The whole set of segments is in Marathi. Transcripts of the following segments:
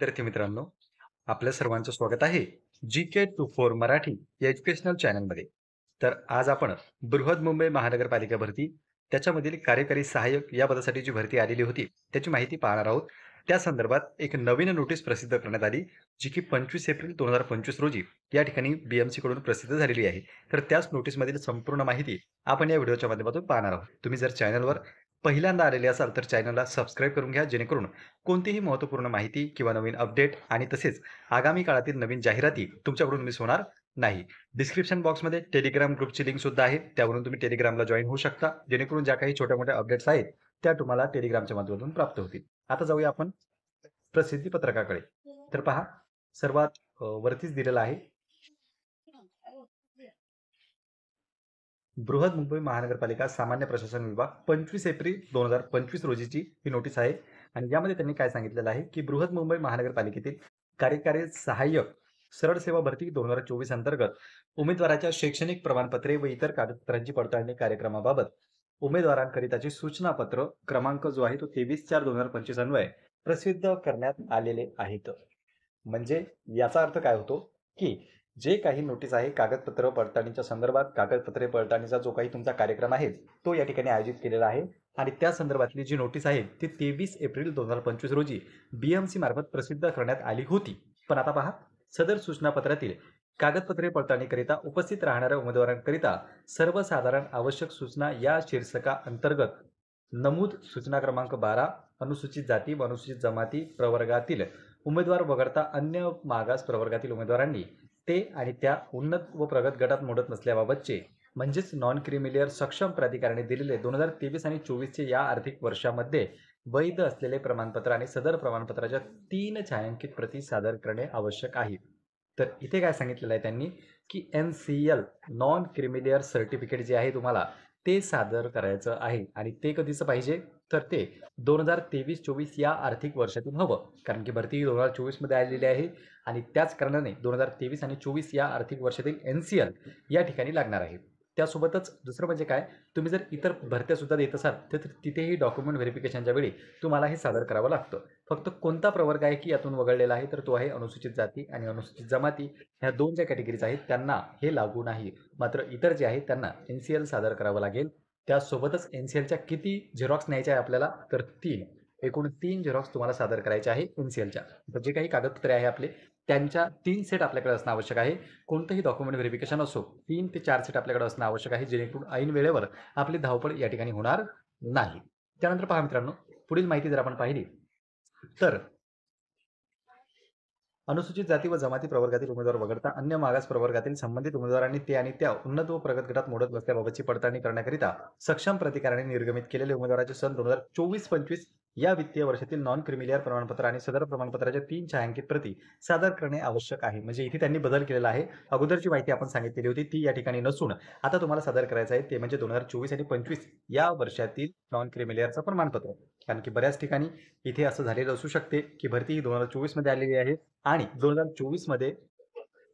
विद्यार्थी मित्रांनो, आपल्या सर्वांचं स्वागत आहे GK24 मराठी या एज्युकेशनल चॅनलमध्ये. तर आज आपण बृहद मुंबई महानगरपालिका भरती, त्याच्यामधील कार्यकारी सहाय्यक या पदासाठी जी भरती आलेली होती, त्याची माहिती पाहणार आहोत. त्या संदर्भात एक नवीन नोटीस प्रसिद्ध करण्यात आली, जी की 25 एप्रिल 2025 रोजी या ठिकाणी BMC कडून प्रसिद्ध झालेली आहे. तर त्याच नोटीसमधील संपूर्ण माहिती आपण या व्हिडिओच्या माध्यमातून पाहणार आहोत. तुम्ही जर चॅनलवर पहिल्यांदा आलेले असाल तर चॅनलला सबस्क्राईब करून घ्या, जेणेकरून कोणतीही महत्त्वपूर्ण माहिती किंवा नवीन अपडेट आणि तसेच आगामी काळातील नवीन जाहिराती तुमच्याकडून मिस होणार नाही. डिस्क्रिप्शन बॉक्समध्ये टेलिग्राम ग्रुपची लिंक सुद्धा आहे, त्यावरून तुम्ही टेलिग्रामला जॉईन होऊ शकता, जेणेकरून ज्या काही छोट्या मोठ्या अपडेट्स आहेत त्या तुम्हाला टेलिग्रामच्या माध्यमातून प्राप्त होतील. आता जाऊया आपण प्रसिद्धी पत्रकाकडे. तर पहा, सर्वात वरतीच दिलेलं आहे, बृहद मुंबई महानगरपालिका सामान्य प्रशासन विभाग 25 एप्रिल 2025 रोजीची ही नोटीस आहे. आणि यामध्ये त्यांनी काय सांगितलेलं आहे की बृहद मुंबई महानगरपालिकेतील कार्यकारी सहाय्यक सरळ सेवा भरती 2024 अंतर्गत उमेदवाराच्या शैक्षणिक प्रमाणपत्रे व इतर कागदपत्रांची पडताळणी कार्यक्रमाबाबत उमेदवारांकरिताचे सूचनापत्र क्रमांक जो आहे तो 23/4/2025 अन्वये प्रसिद्ध करण्यात आलेले आहेत. म्हणजे याचा अर्थ काय होतो की जे काही नोटीस आहे कागदपत्र पडताळणीच्या संदर्भात, कागदपत्रे पडताळणीचा जो काही तुमचा कार्यक्रम आहे तो या ठिकाणी आयोजित केलेला आहे. आणि त्या संदर्भातली जी नोटीस आहे ती 23 एप्रिल 2025 रोजी BMC मार्फत प्रसिद्ध करण्यात आली होती. पण आता पहा, सदर सूचनापत्रातील कागदपत्रे पडताळणीकरिता उपस्थित राहणाऱ्या उमेदवारांकरिता सर्वसाधारण आवश्यक सूचना या शीर्षका अंतर्गत नमूद सूचना क्रमांक 12 अनुसूचित जाती व अनुसूचित जमाती प्रवर्गातील उमेदवार वगळता अन्य मागास प्रवर्गातील उमेदवारांनी ते आणि त्या उन्नत व प्रगत गटात मोडत नसल्याबाबतचे म्हणजेच नॉन क्रिमिलियर सक्षम प्राधिकरणाने दिलेले 2023 आणि 24चे या आर्थिक वर्षामध्ये वैध असलेले प्रमाणपत्र आणि सदर प्रमाणपत्राच्या 3 छायांकित प्रती सादर करणे आवश्यक आहे. तर इथे काय सांगितलेलं आहे त्यांनी की NCL नॉन क्रिमिलियर सर्टिफिकेट जे आहे तुम्हाला ते सादर करायचं आहे. आणि ते कधीचं पाहिजे, तर ते 2023-24 या आर्थिक वर्षातून हवं, कारण की भरती 2024 मध्ये आलेली आहे. आणि त्याच कारणाने 2023 आणि 24 या आर्थिक वर्षातील NCL या ठिकाणी लागणार आहे. त्यासोबतच दुसरं म्हणजे काय, तुम्ही जर इतर भरत्या सुद्धा देत असाल तर तिथेही डॉक्युमेंट व्हेरिफिकेशनच्या वेळी तुम्हाला हे सादर करावं लागतं. फक्त कोणता प्रवर्ग आहे की यातून वगळलेला आहे, तर तो आहे अनुसूचित जाती आणि अनुसूचित जमाती. ह्या दोन ज्या कॅटेगरीज आहेत त्यांना हे लागू नाही. मात्र इतर जे आहेत त्यांना NCL सादर करावं लागेल. त्यासोबतच NCLच्या किती झेरॉक्स न्यायच्या आहे आपल्याला, तर 3. एकूण 3 झेरॉक्स तुम्हाला सादर करायचे आहे NCLच्या. तर जे काही कागदपत्रे आहे आपले त्यांच्या 3 सेट आपल्याकडे असणं आवश्यक आहे. कोणतंही डॉक्युमेंट व्हेरिफिकेशन असो, 3 ते 4 सेट आपल्याकडे असणं आवश्यक आहे, जेणेकरून ऐन वेळेवर आपली धावपळ या ठिकाणी होणार नाही. त्यानंतर पहा मित्रांनो, पुढील माहिती जर आपण पाहिली तर अनुसूचित जाती व जमाती प्रवर्गातील उमेदवार वगळता अन्य मागास प्रवर्गातील संबंधित उमेदवारांनी ते आणि त्या उन्नत व प्रगत गटात मोडत नसल्याबाबतची पडताळणी करण्याकरिता सक्षम प्राधिकरणाने निर्गमित केलेले उमेदवाराचे सन 2024-25 या वित्तीय वर्षातील नॉन क्रिमिलियर प्रमाणपत्र आणि सदर प्रमाणपत्राच्या 3 छायांकित प्रती सादर करणे आवश्यक आहे. म्हणजे इथे त्यांनी बदल केलेला आहे. अगोदरची माहिती आपण सांगितलेली होती ती या ठिकाणी नसून आता तुम्हाला सादर करायचं आहे ते म्हणजे 2024 आणि 25 या वर्षातील नॉन क्रिमिलियरचं प्रमाणपत्र. कारण की बऱ्याच ठिकाणी इथे असं झालेलं असू शकते की भरती ही 2024 मध्ये आलेली आहे आणि 2024 मध्ये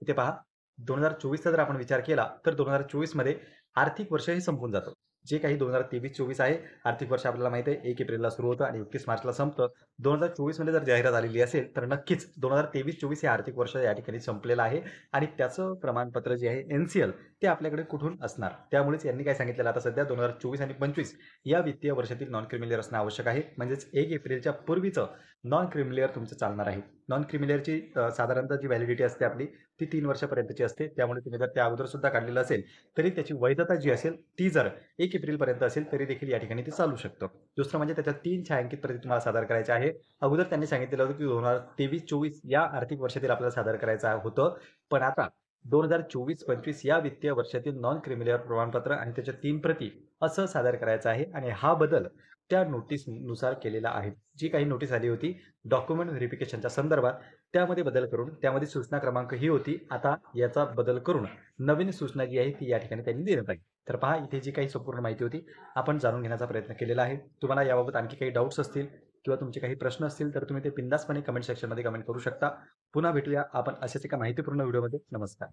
इथे पहा, 2024चा जर आपण विचार केला तर 2024 मध्ये आर्थिक वर्ष हे संपून जातं. जे काही 2023-24 आहे आर्थिक वर्ष आपल्याला माहिती आहे 1 एप्रिलला सुरू होतं आणि 31 मार्चला संपतं. 2024 मध्ये जर जाहिरात आलेली असेल तर नक्कीच 2023-24 हे आर्थिक वर्ष या ठिकाणी संपलेलं आहे. आणि त्याचं प्रमाणपत्र जे आहे NCL ते आपल्याकडे कुठून असणार. त्यामुळेच यांनी काय सांगितलेलं आता सध्या 2024 आणि 25 या वित्तीय वर्षातील नॉन क्रिमिलियर असणं आवश्यक आहे. म्हणजेच 1 एप्रिलच्या पूर्वीचं नॉन क्रिमिलियर तुमचं चालणार आहे. नॉन क्रिमिलियरची साधारणतः जी व्हॅलिडिटी असते आपली ती 3 वर्षापर्यंतची असते. त्यामुळे तुम्ही जर त्या अगोदर सुद्धा काढलेलं असेल तरी त्याची वैधता जी असेल ती जर 1 एप्रिलपर्यंत असेल तरी देखील या ठिकाणी ते चालू शकतं. दुसरं म्हणजे त्याच्या 3 छायांकित प्रती तुम्हाला सादर करायच्या आहे. अगोदर त्यांनी सांगितलेलं होतं की 2023-24 या आर्थिक वर्षातील आपल्याला सादर करायचं होतं, पण आता 2024-25 या वित्तीय वर्षातील नॉन क्रिमिलियर प्रमाणपत्र आणि त्याच्या 3 प्रती असं सादर करायचं आहे. आणि हा बदल त्या नोटीसनुसार केलेला आहे. जी काही नोटीस आली होती डॉक्युमेंट व्हेरिफिकेशनच्या संदर्भात त्यामध्ये बदल करून, त्यामध्ये सूचना क्रमांक ही होती, आता याचा बदल करून नवीन सूचना जी आहे ती या ठिकाणी त्यांनी देण्यात आली. तर पहा, इथे जी काही संपूर्ण माहिती होती आपण जाणून घेण्याचा प्रयत्न केलेला आहे. तुम्हाला याबाबत आणखी काही डाऊट्स असतील किंवा तुमचे काही प्रश्न असतील तर तुम्ही ते बिनधास्तपणे कमेंट सेक्शनमध्ये कमेंट करू शकता. पुन्हा भेटूया आपण अशाच एका माहितीपूर्ण व्हिडिओमध्ये. नमस्कार.